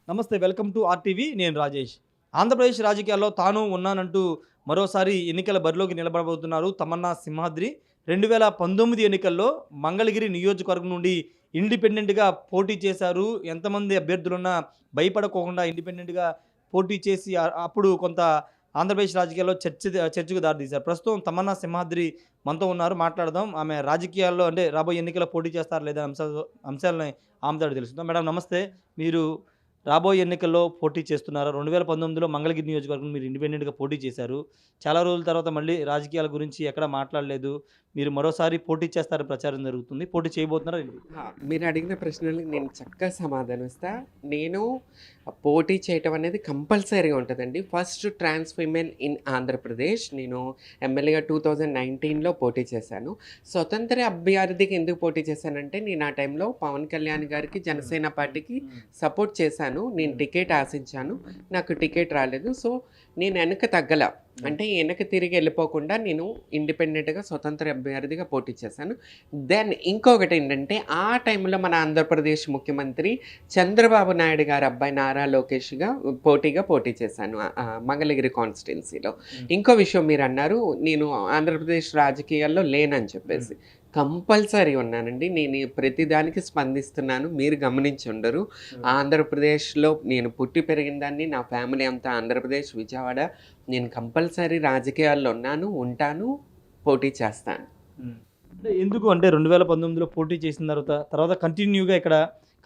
నమస్తే. Welcome to RTV. నేను రాజేష్. ఆంధ్రప్రదేశ్ రాజకీయాల్లో తాను ఉన్నానంటూ మరోసారి ఎన్నికల బరిలోకి నిలబడబోతున్నారు తమన్నా సింహాద్రి. 2019 ఎన్నికల్లో మంగళగిరి నియోజకవర్గం నుండి ఇండిపెండెంట్‌గా పోటీ చేశారు. ఎంతమంది అభ్యర్థులున్నా భయపడకోకుండా ఇండిపెండెంట్‌గా పోటీ చేసి అప్పుడు కొంత ఆంధ్రప్రదేశ్ రాజకీయాల్లో చర్చకు దారితీశారు. ప్రస్తుతం తమన్నా సింహాద్రి మనతో ఉన్నారు. మాట్లాడదాం. ఆమె రాజకీయాల్లో అంటే రాబోయే ఎన్నికల్లో పోటీ చేస్తారా లేదా అంశాలని ఆమెతో అడిగి తెలుసుకుందాం. మేడం నమస్తే. మీరు రాబోయే ఎన్నికల్లో పోటీ చేస్తున్నారు. 2019లో మంగళగిరి నియోజకవర్గం మీరు ఇండిపెండెంట్‌గా పోటీ చేశారు. చాలా రోజుల తర్వాత మళ్ళీ రాజకీయాల గురించి ఎక్కడా మాట్లాడలేదు. మీరు మరోసారి పోటీ చేస్తారని ప్రచారం జరుగుతుంది. పోటీ చేయబోతున్నారా ఏంటి? మీరు అడిగిన ప్రశ్నలకి నేను చక్కగా సమాధానం ఇస్తా. నేను పోటీ చేయటం అనేది కంపల్సరీగా ఉంటదండి. First trans women in Andhra Pradesh. నేను ఎమ్మెల్యేగా 2019లో పోటీ చేశాను. స్వతంత్ర అభ్యర్థికి ఎందుకు పోటీ చేశానంటే, నేను ఆ టైంలో పవన్ కళ్యాణ్ గారికి, జనసేన పార్టీకి సపోర్ట్ చేశాను. నేను టికెట్ ఆశించాను. నాకు టికెట్ రాలేదు. సో, నేను వెనక్కి తగ్గల. అంటే వెనక్కి తిరిగి వెళ్ళిపోకుండా నేను ఇండిపెండెంట్‌గా స్వతంత్ర అభ్యర్థిగా పోటీ చేశాను. దెన్ ఇంకొకటి ఏంటంటే, ఆ టైంలో మన ఆంధ్రప్రదేశ్ ముఖ్యమంత్రి చంద్రబాబు నాయుడు గారి అబ్బాయి నారా లోకేష్‌గా పోటీ చేశాను మంగళగిరి కాన్స్టిట్యున్సీలో. ఇంకో విషయం మీరు అన్నారు, నేను ఆంధ్రప్రదేశ్ రాజకీయాల్లో లేనని చెప్పేసి. కంపల్సరీ ఉన్నానండి. నేను ప్రతిదానికి స్పందిస్తున్నాను. మీరు గమనించి ఉండరు. ఆంధ్రప్రదేశ్‌లో నేను పుట్టి పెరిగిన దాన్ని, నా ఫ్యామిలీ అంతా ఆంధ్రప్రదేశ్, విజయవాడ. నేను కంపల్సరీ రాజకీయాల్లో ఉన్నాను, ఉంటాను, పోటీ చేస్తాను. అంటే ఎందుకు అంటే 2019లో పోటీ చేసిన తర్వాత కంటిన్యూగా ఇక్కడ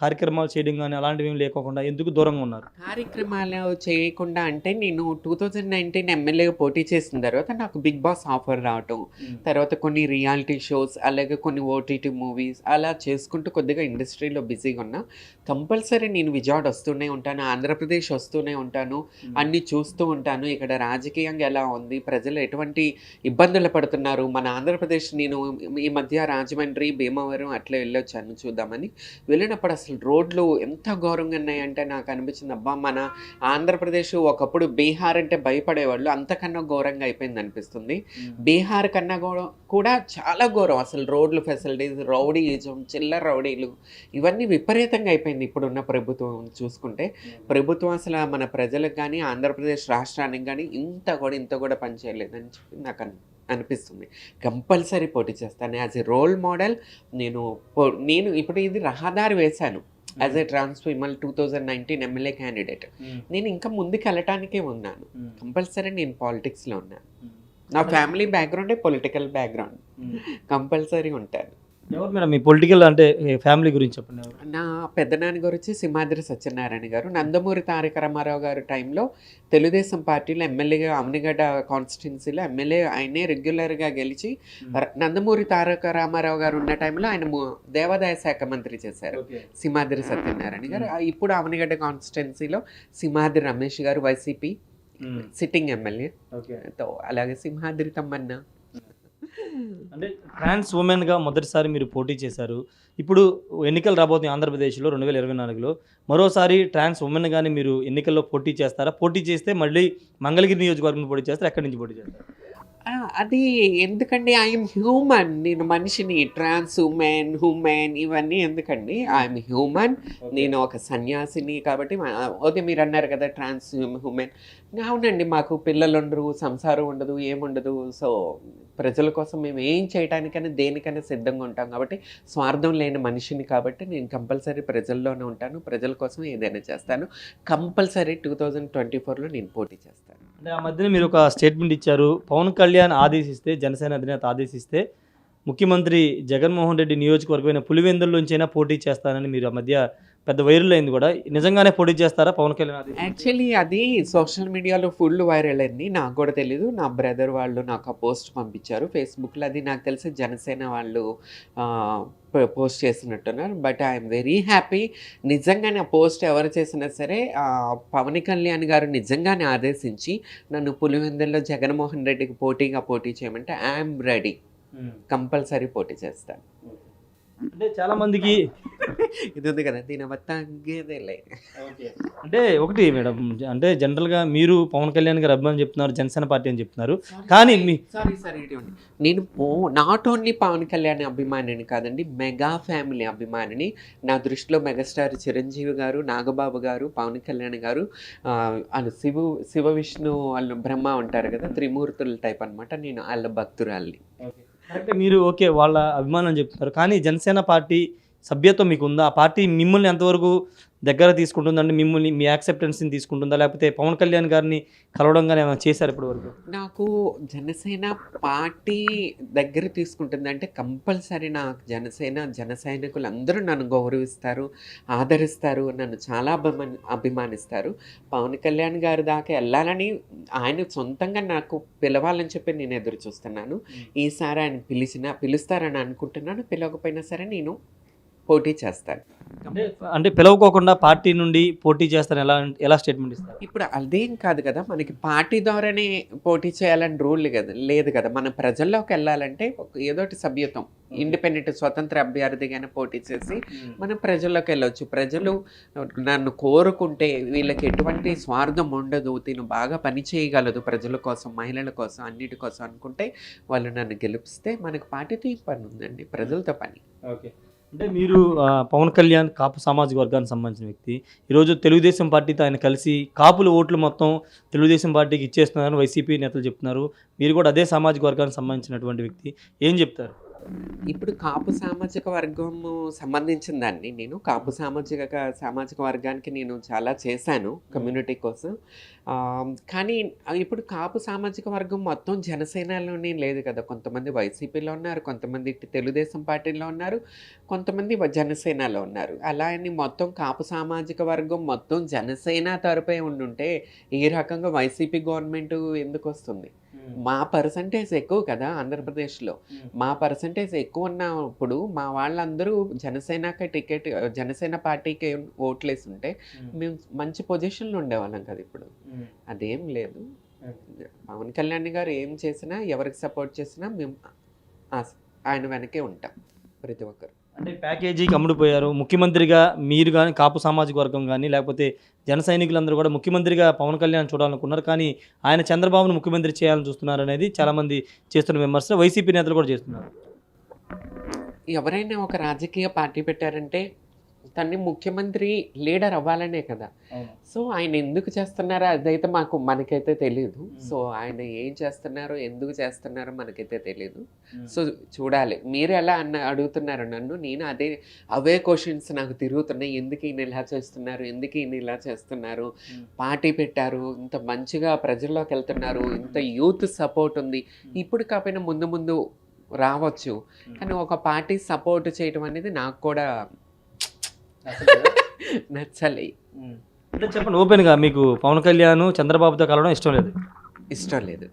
కార్యక్రమాలు చేయడం గాని అలాంటివేమి లేకోకుండా ఎందుకు దూరంగా ఉన్నారు? కార్యక్రమాలు చేయకుండా అంటే, నేను 2019 ఎమ్మెల్యేగా పోటీ చేసిన తర్వాత నాకు బిగ్ బాస్ ఆఫర్ రావటం, తర్వాత కొన్ని రియాలిటీ షోస్, అలాగే కొన్ని ఓటీటీ మూవీస్ అలా చేసుకుంటూ కొద్దిగా ఇండస్ట్రీలో బిజీగా ఉన్నా. కంపల్సరీ నేను విజయవాడ వస్తూనే ఉంటాను, ఆంధ్రప్రదేశ్ వస్తూనే ఉంటాను, అన్నీ చూస్తూ ఉంటాను. ఇక్కడ రాజకీయంగా ఎలా ఉంది, ప్రజలు ఎటువంటి ఇబ్బందులు పడుతున్నారు, మన ఆంధ్రప్రదేశ్. నేను ఈ మధ్య రాజమండ్రి, భీమవరం అట్లా వెళ్ళొచ్చాను చూద్దామని. వెళ్ళినప్పుడు అసలు రోడ్లు ఎంత ఘోరంగా ఉన్నాయంటే నాకు అనిపించింది, అబ్బా మన ఆంధ్రప్రదేశ్ ఒకప్పుడు బీహార్ అంటే భయపడేవాళ్ళు, అంతకన్నా ఘోరంగా అయిపోయింది అనిపిస్తుంది. బీహార్ కన్నా కూడా చాలా ఘోరం అసలు. రోడ్లు, ఫెసిలిటీస్, రౌడీయిజం, చిల్లర రౌడీలు, ఇవన్నీ విపరీతంగా అయిపోయింది ఇప్పుడున్న ప్రభుత్వం చూసుకుంటే. ప్రభుత్వం అసలు మన ప్రజలకు కానీ, ఆంధ్రప్రదేశ్ రాష్ట్రానికి కానీ ఇంత కూడా పనిచేయలేదని చెప్పి నాకు అనిపిస్తుంది. కంపల్సరీ పోటీ చేస్తాను యాజ్ ఎ రోల్ మోడల్. నేను ఇప్పుడు ఇది రహదారి వేశాను as a trans women 2019 MLA candidate. నేను ఇంకా ముందుకు వెళ్ళటానికే ఉన్నాను. కంపల్సరీ నేను పాలిటిక్స్లో ఉన్నాను. నా ఫ్యామిలీ బ్యాక్గ్రౌండే పొలిటికల్ బ్యాక్గ్రౌండ్. కంపల్సరీ ఉంటాను. ఎవరు మేడం మీ పొలిటికల్ అంటే ఫ్యామిలీ గురించి చెప్పండి? నా పెద్దనాన్న గారు వచ్చి సింహాద్రి సత్యనారాయణ గారు. నందమూరి తారక రామారావు గారి టైంలో తెలుగుదేశం పార్టీలో ఎమ్మెల్యేగా అవనిగడ్డ కాన్స్టిట్యున్సీలో ఎమ్మెల్యే ఆయనే రెగ్యులర్గా గెలిచి, నందమూరి తారక రామారావు గారు ఉన్న టైంలో ఆయన దేవాదాయ శాఖ మంత్రి చేశారు సింహాద్రి సత్యనారాయణ గారు. ఇప్పుడు అవనిగడ్డ కాన్స్టిట్యున్సీలో సింహాద్రి రమేష్ గారు వైసీపీ సిట్టింగ్ ఎమ్మెల్యే. అలాగే సింహాద్రి తమ్మన్న. అంటే ట్రాన్స్ ఉమెన్‌గా మొదటిసారి మీరు పోటీ చేశారు. ఇప్పుడు ఎన్నికలు రాబోతున్నాయి ఆంధ్రప్రదేశ్‌లో 2024లో. మరోసారి ట్రాన్స్ ఉమెన్‌గానే మీరు ఎన్నికల్లో పోటీ చేస్తారా? పోటీ చేస్తే మళ్ళీ మంగళగిరి నియోజకవర్గం పోటీ చేస్తారా? ఎక్కడి నుంచి పోటీ చేస్తారు? అది ఎందుకండి, ఐఎమ్ హ్యూమన్. నేను మనిషిని. ట్రాన్స్ హ్యూమన్ ఇవన్నీ ఎందుకండి? I'm human. నేను ఒక సన్యాసిని కాబట్టి ఓకే, మీరు అన్నారు కదా ట్రాన్స్ హ్యూమన్. అవునండి, మాకు పిల్లలు ఉండరు, సంసారం ఉండదు, ఏముండదు. సో ప్రజల కోసం మేము ఏం చేయడానికైనా దేనికైనా సిద్ధంగా ఉంటాం కాబట్టి, స్వార్థం లేని మనిషిని కాబట్టి నేను కంపల్సరీ ప్రజల్లోనే ఉంటాను. ప్రజల కోసం ఏదైనా చేస్తాను. కంపల్సరీ 2024లో నేను పోటీ చేస్తాను. అంటే ఆ మధ్యన మీరు ఒక స్టేట్మెంట్ ఇచ్చారు. పవన్ కళ్యాణ్ ఆదేశిస్తే, జనసేన అధినేత ఆదేశిస్తే ముఖ్యమంత్రి జగన్మోహన్ రెడ్డి నియోజకవర్గమైన పులివెందుల్లోంచైనా పోటీ చేస్తానని మీరు ఆ మధ్య పెద్ద వైరల్ అయింది కూడా. నిజంగానే పోటీ చేస్తారా పవన్ కళ్యాణ్? యాక్చువల్లీ అది సోషల్ మీడియాలో ఫుల్ వైరల్ అయింది. నాకు కూడా తెలీదు. నా బ్రదర్ వాళ్ళు నాకు ఆ పోస్ట్ పంపించారు ఫేస్బుక్లో. అది నాకు తెలిసి జనసేన వాళ్ళు పోస్ట్ చేసినట్టున్నారు. But I'm very happy. నిజంగానే ఆ పోస్ట్ ఎవరు చేసినా సరే, పవన్ కళ్యాణ్ గారు నిజంగానే ఆదేశించి నన్ను పులివెందుల్లో జగన్మోహన్ రెడ్డికి పోటీ చేయమంటే ఐఎమ్ రెడీ. కంపల్సరీ పోటీ చేస్తాను. అంటే చాలామందికి ఇది ఉంది కదా దీని తగ్గేదేలే. అంటే ఒకటి మేడం, అంటే జనరల్గా మీరు పవన్ కళ్యాణ్ గారు అభిమాని చెప్తున్నారు, జనసేన పార్టీ అని చెప్తున్నారు, కానీ మీ సారీ ఇటువంటి నేను నాట్ ఓన్లీ పవన్ కళ్యాణ్ అభిమానిని కాదండి, మెగా ఫ్యామిలీ అభిమానిని. నా దృష్టిలో మెగాస్టార్ చిరంజీవి గారు, నాగబాబు గారు, పవన్ కళ్యాణ్ గారు, వాళ్ళు శివ విష్ణు వాళ్ళు బ్రహ్మ ఉంటారు కదా, త్రిమూర్తుల టైప్ అనమాట. నేను వాళ్ళ భక్తురాల్ని. అంటే మీరు ఓకే వాళ్ళ అభిమానం అని చెప్తున్నారు, కానీ జనసేన పార్టీ సభ్యత్వం మీకు ఉందా? ఆ పార్టీ మిమ్మల్ని ఎంతవరకు దగ్గర తీసుకుంటుందంటే మిమ్మల్ని మీ యాక్సెప్టెన్స్ని తీసుకుంటుందా, లేకపోతే పవన్ కళ్యాణ్ గారిని కలవడం కానీ ఏమైనా చేశారు ఇప్పటి వరకు? నాకు జనసేన పార్టీ దగ్గర తీసుకుంటుంది అంటే కంపల్సరీ నాకు జన సైనికులు అందరూ నన్ను గౌరవిస్తారు, ఆదరిస్తారు, నన్ను చాలా అభిమానిస్తారు. పవన్ కళ్యాణ్ గారి దాకా వెళ్ళాలని ఆయన సొంతంగా నాకు పిలవాలని చెప్పి నేను ఎదురు చూస్తున్నాను. ఈసారి ఆయన పిలుస్తారని అనుకుంటున్నాను. పిలవకపోయినా సరే నేను పోటీ చేస్తాను. అంటే పిలవకోకుండా పార్టీ నుండి పోటీ చేస్తాను ఎలా స్టేట్మెంట్ ఇస్తారు? ఇప్పుడు అదేం కాదు కదా, మనకి పార్టీ ద్వారానే పోటీ చేయాలని రూల్ లేదు కదా. మన ప్రజల్లోకి వెళ్ళాలంటే ఏదోటి సభ్యత్వం, ఇండిపెండెంట్ స్వతంత్ర అభ్యర్థిగానే పోటీ చేసి మనం ప్రజల్లోకి వెళ్ళవచ్చు. ప్రజలు నన్ను కోరుకుంటే వీళ్ళకి ఎటువంటి స్వార్థం ఉండదు, తిను బాగా పని చేయగలదు ప్రజల కోసం, మహిళల కోసం, అన్నిటి కోసం అనుకుంటే వాళ్ళు నన్ను గెలిపిస్తే మనకి పార్టీతో ఈ పని ఉందండి, ప్రజలతో పని. ఓకే. అంటే మీరు పవన్ కళ్యాణ్ కాపు సామాజిక వర్గానికి సంబంధించిన వ్యక్తి, ఈరోజు తెలుగుదేశం పార్టీతో ఆయన కలిసి కాపుల ఓట్లు మొత్తం తెలుగుదేశం పార్టీకి ఇచ్చేస్తున్నారని వైసీపీ నేతలు చెప్తున్నారు. మీరు కూడా అదే సామాజిక వర్గానికి సంబంధించినటువంటి వ్యక్తి, ఏం చెప్తారు? ఇప్పుడు కాపు సామాజిక వర్గము సంబంధించిన దాన్ని నేను సామాజిక వర్గానికి నేను చాలా చేశాను కమ్యూనిటీ కోసం. కానీ ఇప్పుడు కాపు సామాజిక వర్గం మొత్తం జనసేనలోనే లేదు కదా. కొంతమంది వైసీపీలో ఉన్నారు, కొంతమంది తెలుగుదేశం పార్టీలో ఉన్నారు, కొంతమంది జనసేనలో ఉన్నారు. అలా అని మొత్తం కాపు సామాజిక వర్గం మొత్తం జనసేన తరపే ఉండుంటే ఈ రకంగా వైసీపీ గవర్నమెంట్ ఎందుకు వస్తుంది? మా పర్సంటేజ్ ఎక్కువ కదా ఆంధ్రప్రదేశ్లో. మా పర్సంటేజ్ ఎక్కువ ఉన్నప్పుడు మా వాళ్ళందరూ జనసేన పార్టీకి ఓట్లేసి ఉంటే మేము మంచి పొజిషన్లో ఉండేవాళ్ళం కదా. ఇప్పుడు అదేం లేదు. పవన్ కళ్యాణ్ గారు ఏం చేసినా, ఎవరికి సపోర్ట్ చేసినా మేము ఆయన వెనకే ఉంటాం ప్రతి ఒక్కరు. అంటే ప్యాకేజీకి అమ్ముడుపోయారు ముఖ్యమంత్రిగా, మీరు కానీ కాపు సామాజిక వర్గం కానీ లేకపోతే జన సైనికులందరూ కూడా ముఖ్యమంత్రిగా పవన్ కళ్యాణ్ చూడాలనుకున్నారు, కానీ ఆయన చంద్రబాబును ముఖ్యమంత్రి చేయాలని చూస్తున్నారు అనేది చాలామంది చేస్తున్న విమర్శ, వైసీపీ నేతలు కూడా చేస్తున్నారు. ఎవరైనా ఒక రాజకీయ పార్టీ పెట్టారంటే తన్ని ముఖ్యమంత్రి లీడర్ అవ్వాలనే కదా. సో ఆయన ఎందుకు చేస్తున్నారో అదైతే మనకైతే తెలియదు. సో ఆయన ఏం చేస్తున్నారో, ఎందుకు చేస్తున్నారో మనకైతే తెలియదు. సో చూడాలి. మీరు ఎలా అడుగుతున్నారు నన్ను, నేను అవే క్వశ్చన్స్ నాకు తిరుగుతున్నాయి. ఎందుకు ఈయన ఇలా చేస్తున్నారు, ఎందుకు ఈయన ఇలా చేస్తున్నారు, పార్టీ పెట్టారు, ఇంత మంచిగా ప్రజల్లోకి వెళ్తున్నారు, ఇంత యూత్ సపోర్ట్ ఉంది, ఇప్పుడు కాకపోయినా ముందు రావచ్చు. కానీ ఒక పార్టీ సపోర్ట్ చేయడం అనేది నాకు కూడా నచ్చలే. అంటే చెప్పండి ఓపెన్గా, మీకు పవన్ కళ్యాణ్ చంద్రబాబుతో కలవడం ఇష్టం లేదు.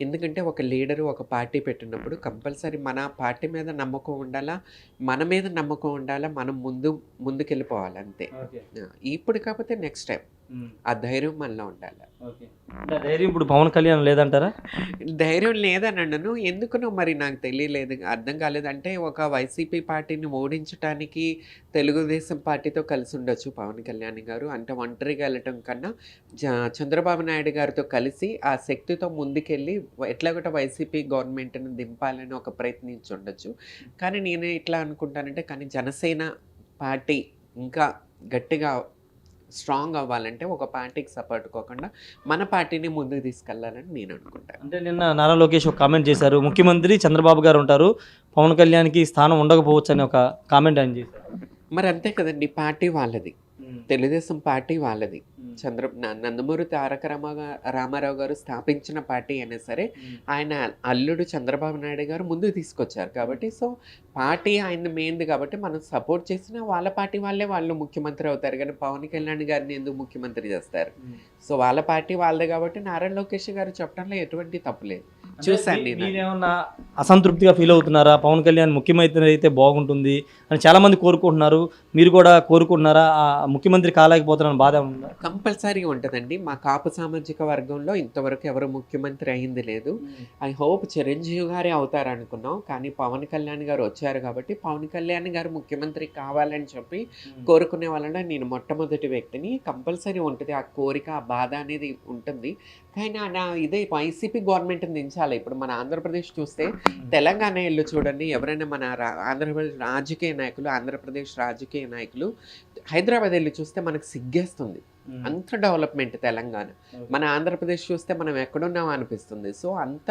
ఎందుకంటే ఒక లీడరు ఒక పార్టీ పెట్టినప్పుడు కంపల్సరీ మన పార్టీ మీద నమ్మకం ఉండాలా, మన మీద నమ్మకం ఉండాలా, మనం ముందుకెళ్ళిపోవాలి అంతే. ఇప్పుడు కాకపోతే నెక్స్ట్ టైం ఆ ధైర్యం మనలో ఉండాలి. ధైర్యం ఇప్పుడు పవన్ కళ్యాణ్ లేదంటారా? ధైర్యం లేదని అన్నాను. ఎందుకునో మరి నాకు తెలియలేదు, అర్థం కాలేదు. అంటే ఒక వైసీపీ పార్టీని ఓడించడానికి తెలుగుదేశం పార్టీతో కలిసి ఉండొచ్చు పవన్ కళ్యాణ్ గారు. అంటే ఒంటరిగా వెళ్ళటం కన్నా చంద్రబాబు నాయుడు గారితో కలిసి ఆ శక్తితో ముందుకెళ్ళి ఎట్లాగొట వైసీపీ గవర్నమెంట్ని దింపాలని ఒక ప్రయత్నించి ఉండొచ్చు. కానీ నేను ఎట్లా అనుకుంటానంటే, కానీ జనసేన పార్టీ ఇంకా గట్టిగా స్ట్రాంగ్ అవ్వాలంటే ఒక పార్టీకి సపోర్ట్ కాకుండా మన పార్టీని ముందుకు తీసుకెళ్లాలని నేను అనుకుంటాను. అంటే నిన్న నారా లోకేష్ ఒక కామెంట్ చేశారు, ముఖ్యమంత్రి చంద్రబాబు గారు ఉంటారు, పవన్ కళ్యాణ్కి స్థానం ఉండకపోవచ్చు అని ఒక కామెంట్ ఆయన చేశారు. మరి అంతే కదండి, పార్టీ వాళ్ళది, తెలుగుదేశం పార్టీ వాళ్ళది. నందమూరి తారక రామారావు గారు స్థాపించిన పార్టీ అయినా సరే ఆయన అల్లుడు చంద్రబాబు నాయుడు గారు ముందుకు తీసుకొచ్చారు కాబట్టి, సో పార్టీ ఆయన మెయిన్ది కాబట్టి మనం సపోర్ట్ చేసినా వాళ్ళ పార్టీ వాళ్ళు ముఖ్యమంత్రి అవుతారు. కానీ పవన్ కళ్యాణ్ గారిని ఎందుకు ముఖ్యమంత్రి చేస్తారు? సో వాళ్ళ పార్టీ వాళ్ళదే కాబట్టి నారా లోకేష్ గారు చెప్పడంలో ఎటువంటి తప్పు లేదు. చూశాను నేను. మీరేమన్నా అసంతృప్తిగా ఫీల్ అవుతున్నారా? పవన్ కళ్యాణ్ ముఖ్యమంత్రి అయితే బాగుంటుంది అని చాలా మంది కోరుకుంటున్నారు. మీరు కూడా కోరుకుంటున్నారా? ముఖ్యమంత్రి కాలేకపోతున్నారని బాధ ఉందా? కంపల్సరీ ఉంటుందండి. మా కాపు సామాజిక వర్గంలో ఇంతవరకు ఎవరు ముఖ్యమంత్రి అయింది లేదు. ఐ హోప్ చిరంజీవి గారే అవుతారనుకున్నాం. కానీ పవన్ కళ్యాణ్ గారు వచ్చారు కాబట్టి పవన్ కళ్యాణ్ గారు ముఖ్యమంత్రి కావాలని చెప్పి కోరుకునే వాళ్ళలో నేను మొట్టమొదటి వ్యక్తిని. కంపల్సరీ ఉంటుంది ఆ కోరిక, ఆ బాధ అనేది ఉంటుంది. కానీ ఇదే వైసీపీ గవర్నమెంట్ని దించాలి. ఇప్పుడు మన ఆంధ్రప్రదేశ్ చూస్తే తెలంగాణ ఇల్లు చూడండి, ఎవరైనా మన ఆంధ్రప్రదేశ్ రాజకీయ నాయకులు, ఆంధ్రప్రదేశ్ రాజకీయ నాయకులు హైదరాబాద్ వెళ్ళి చూస్తే మనకు సిగ్గేస్తుంది. అంత డెవలప్మెంట్ తెలంగాణ. మన ఆంధ్రప్రదేశ్ చూస్తే మనం ఎక్కడున్నాం అనిపిస్తుంది. సో అంత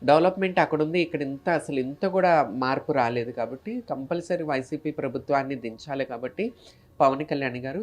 డెవలప్మెంట్ అక్కడ ఉంది, ఇక్కడ అసలు ఇంత కూడా మార్పు రాలేదు. కాబట్టి కంపల్సరీ వైసీపీ ప్రభుత్వాన్ని దించాలి. కాబట్టి పవన్ కళ్యాణ్ గారు